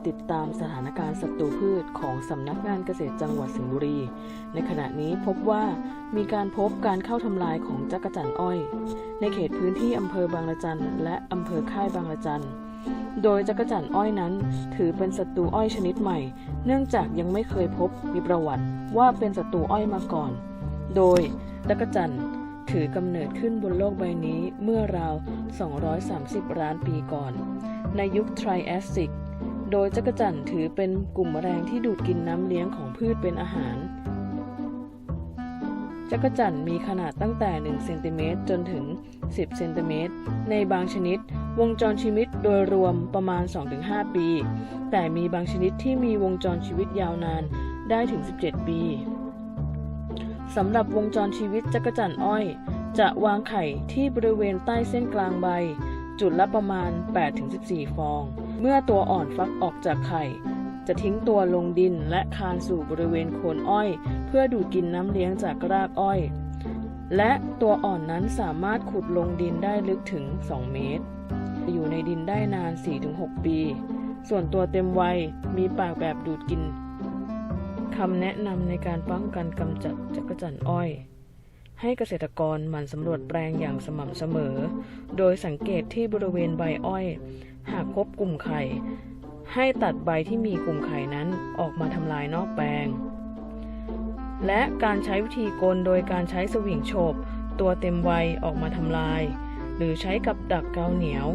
ติดตามสถานการณ์ศัตรูพืชของสำนักงานเกษตรจังหวัดสิงห์บุรีในขณะนี้พบว่ามีการพบการเข้าทำลายของจักจั่นอ้อยในเขตพื้นที่อำเภอบางละจันและอำเภอค่ายบางละจันโดยจักจั่นอ้อยนั้นถือเป็นศัตรูอ้อยชนิดใหม่เนื่องจากยังไม่เคยพบมีประวัติว่าเป็นศัตรูอ้อยมาก่อนโดยจักจั่นถือกำเนิดขึ้นบนโลกใบนี้เมื่อราว230ล้านปีก่อนในยุคไทรแอสซิกโดยจักจั่นถือเป็นกลุ่มแมลงที่ดูดกินน้ำเลี้ยงของพืชเป็นอาหารจักจั่นมีขนาดตั้งแต่1เซนติเมตรจนถึง10เซนติเมตรในบางชนิดวงจรชีวิตโดยรวมประมาณ 2-5 ปีแต่มีบางชนิดที่มีวงจรชีวิตยาวนานได้ถึง17ปีสำหรับวงจรชีวิตจักจั่นอ้อยจะวางไข่ที่บริเวณใต้เส้นกลางใบจุดละประมาณ 8-14 ฟองเมื่อตัวอ่อนฟักออกจากไข่จะทิ้งตัวลงดินและคลานสู่บริเวณโคนอ้อยเพื่อดูดกินน้ำเลี้ยงจากรากอ้อยและตัวอ่อนนั้นสามารถขุดลงดินได้ลึกถึง2เมตรอยู่ในดินได้นาน 4-6 ปีส่วนตัวเต็มวัยมีปากแบบดูดกินคำแนะนำในการป้องกันกำจัดจักจั่นอ้อยให้เกษตรกรหมั่นสำรวจแปลงอย่างสม่ำเสมอโดยสังเกตที่บริเวณใบอ้อยหากพบกลุ่มไข่ให้ตัดใบที่มีกลุ่มไข่นั้นออกมาทำลายนอกแปลงและการใช้วิธีกลโดยการใช้สวิงโฉบตัวเต็มวัยออกมาทำลายหรือใช้กับดักกาวเหนียว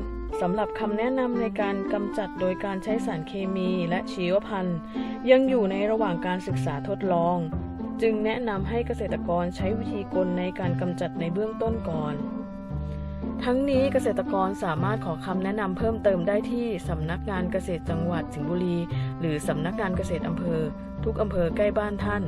สำหรับคำแนะนำในการกำจัดโดยการใช้สารเคมีและชีวพันธุ์ยังอยู่ในระหว่างการศึกษาทดลองจึงแนะนำให้เกษตรกรใช้วิธีกลในการกำจัดในเบื้องต้นก่อนทั้งนี้เกษตรกรสามารถขอคำแนะนำเพิ่มเติมได้ที่สำนักงานเกษตรจังหวัดสิงห์บุรีหรือสำนักงานเกษตรอำเภอทุกอำเภอใกล้บ้านท่าน